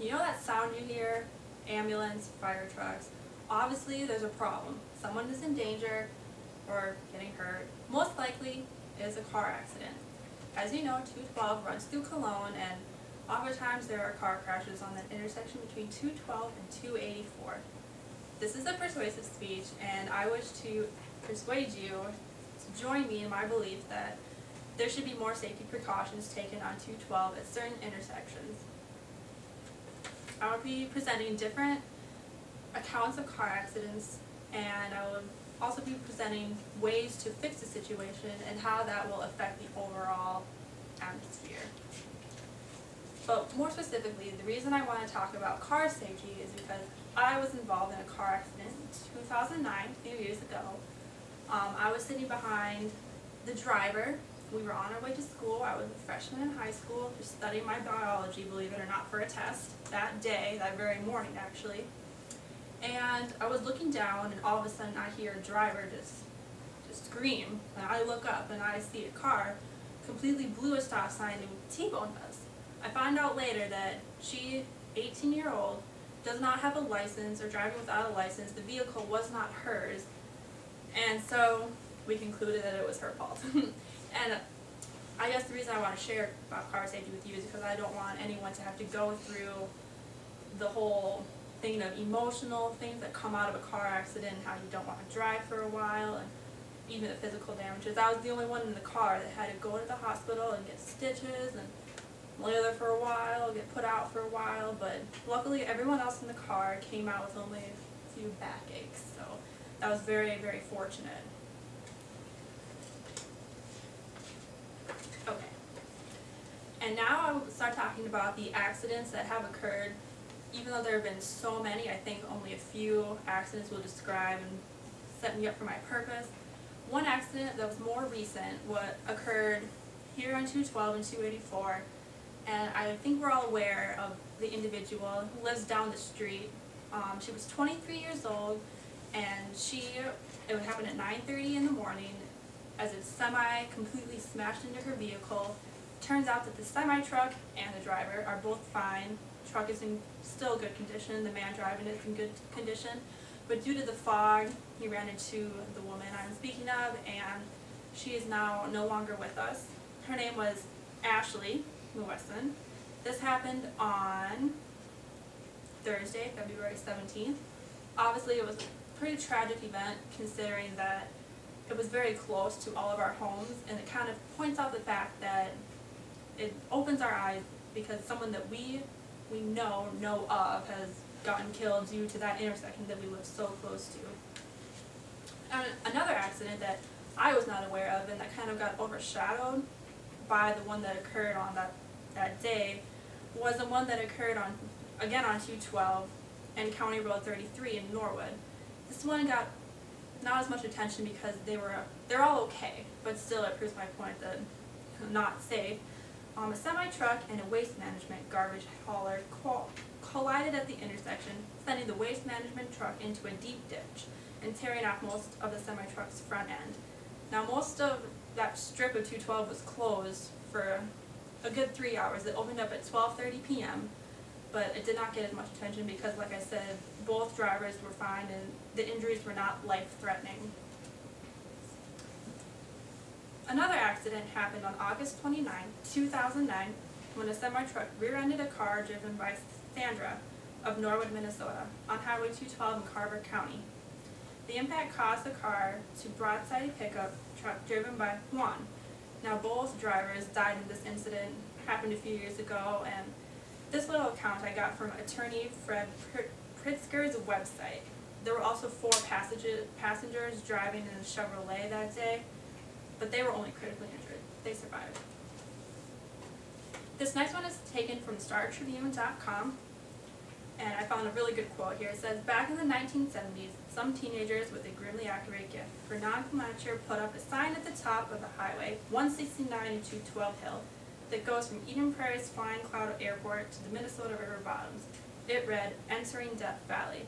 You know that sound you hear? Ambulance, fire trucks. Obviously there's a problem. Someone is in danger or getting hurt. Most likely it is a car accident. As you know, 212 runs through Cologne, and oftentimes there are car crashes on that intersection between 212 and 284. This is a persuasive speech, and I wish to persuade you to join me in my belief that there should be more safety precautions taken on 212 at certain intersections. I will be presenting different accounts of car accidents, and I will also be presenting ways to fix the situation and how that will affect the overall atmosphere. But more specifically, the reason I want to talk about car safety is because I was involved in a car accident in 2009, a few years ago. I was sitting behind the driver. We were on our way to school. I was a freshman in high school, just studying my biology, believe it or not, for a test that day, that very morning actually. And I was looking down, and all of a sudden I hear a driver just scream. And I look up and I see a car completely blew a stop sign and T-boned us. I find out later that she, 18-year-old, does not have a license or driving without a license. The vehicle was not hers. And so we concluded that it was her fault. And I guess the reason I want to share about car safety with you is because I don't want anyone to have to go through the whole thing of emotional things that come out of a car accident, and how you don't want to drive for a while, and even the physical damages. I was the only one in the car that had to go to the hospital and get stitches and lay there for a while, get put out for a while, but luckily everyone else in the car came out with only a few backaches, so that was very, very fortunate. Okay, and now I will start talking about the accidents that have occurred. Even though there have been so many, I think only a few accidents will describe and set me up for my purpose. One accident that was more recent occurred here on 212 and 284, and I think we're all aware of the individual who lives down the street. She was 23 years old, and it would happen at 9:30 in the morning as a semi completely smashed into her vehicle. Turns out that the semi-truck and the driver are both fine. The truck is in still good condition, the man driving it is in good condition, but due to the fog, he ran into the woman I'm speaking of, and she is now no longer with us. Her name was Ashley Lewison. This happened on Thursday, February 17th. Obviously, it was a pretty tragic event considering that it was very close to all of our homes, and it kind of points out the fact that it opens our eyes because someone that we know of has gotten killed due to that intersection that we live so close to. And another accident that I was not aware of and that kind of got overshadowed by the one that occurred on that day was the one that occurred again on 212 and County Road 33 in Norwood. This one got not as much attention because they're all okay, but still it proves my point that not safe. A semi-truck and a waste management garbage hauler collided at the intersection, sending the waste management truck into a deep ditch and tearing off most of the semi-truck's front end. Now, most of that strip of 212 was closed for a good 3 hours. It opened up at 12:30 p.m., but it did not get as much attention because, like I said, both drivers were fine and the injuries were not life-threatening. Another accident happened on August 29, 2009, when a semi-truck rear-ended a car driven by Sandra of Norwood, Minnesota, on Highway 212 in Carver County. The impact caused the car to broadside a pickup truck driven by Juan. Now, both drivers died in this incident. It happened a few years ago, and this little account I got from attorney Fred Pritzker's website. There were also 4 passengers driving in a Chevrolet that day, but they were only critically injured. They survived. This next one is taken from StarTribune.com, and I found a really good quote here. It says, back in the 1970s, some teenagers with a grimly accurate gift for nomenclature put up a sign at the top of the highway, 169 and 212 Hill, that goes from Eden Prairie's Flying Cloud Airport to the Minnesota River bottoms. It read, entering Death Valley.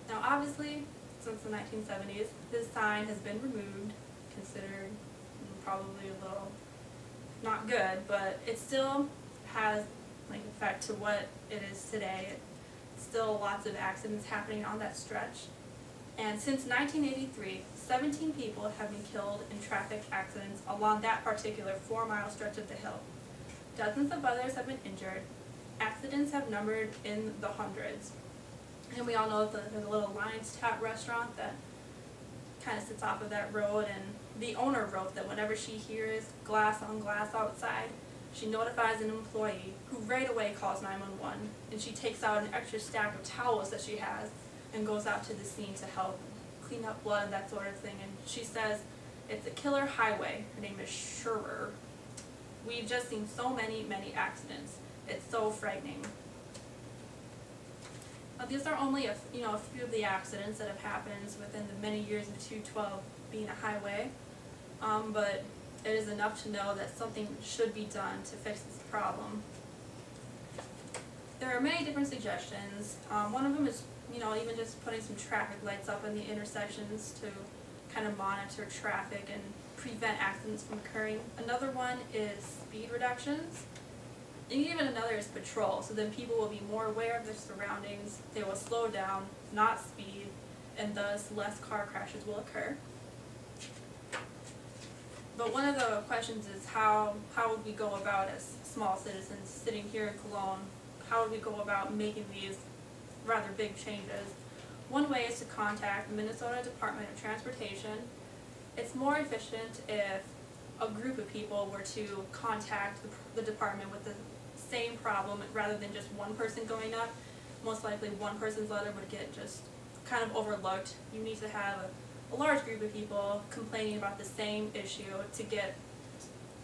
Now obviously, since the 1970s, this sign has been removed, considered probably a little not good, but it still has like in fact to what it is today. Still lots of accidents happening on that stretch. And since 1983, 17 people have been killed in traffic accidents along that particular 4-mile stretch of the hill. Dozens of others have been injured. Accidents have numbered in the hundreds. And we all know that there's a little Lion's Tap restaurant that kind of sits off of that road, and the owner wrote that whenever she hears glass on glass outside, she notifies an employee who right away calls 911, and she takes out an extra stack of towels that she has and goes out to the scene to help clean up blood and that sort of thing. And she says it's a killer highway. Her name is Scherer. We've just seen so many accidents. It's so frightening. Now, these are only a few of the accidents that have happened within the many years of 212 being a highway, but it is enough to know that something should be done to fix this problem. There are many different suggestions. One of them is, even just putting some traffic lights up in the intersections to kind of monitor traffic and prevent accidents from occurring. Another one is speed reductions. And even another is patrol, so then people will be more aware of their surroundings, they will slow down, not speed, and thus less car crashes will occur. But one of the questions is how would we go about as small citizens sitting here in Cologne, how would we go about making these rather big changes? One way is to contact the Minnesota Department of Transportation. It's more efficient if a group of people were to contact the department with the same problem rather than just one person going up. Most likely one person's letter would get just kind of overlooked. You need to have a large group of people complaining about the same issue to get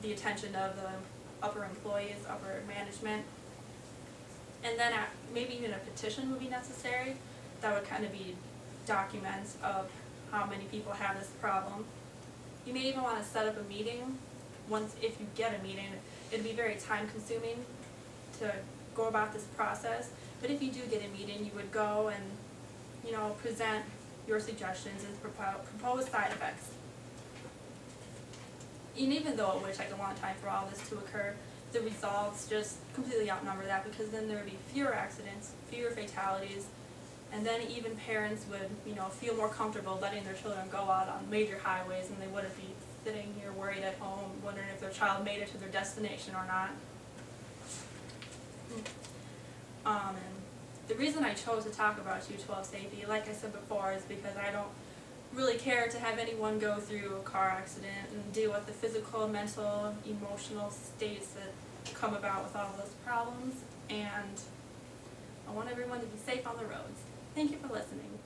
the attention of the upper employees, upper management. And then maybe even a petition would be necessary. That would kind of be documents of how many people have this problem. You may even want to set up a meeting. If you get a meeting, it'd be very time consuming to go about this process. But if you do get a meeting, you would go and present your suggestions and propose side effects. And even though it would take a long time for all this to occur, the results just completely outnumber that, because then there would be fewer accidents, fewer fatalities, and then even parents would feel more comfortable letting their children go out on major highways, and they wouldn't be sitting here worried at home wondering if their child made it to their destination or not. And the reason I chose to talk about 212 safety, like I said before, is because I don't really care to have anyone go through a car accident and deal with the physical, mental, emotional states that come about with all those problems, and I want everyone to be safe on the roads. Thank you for listening.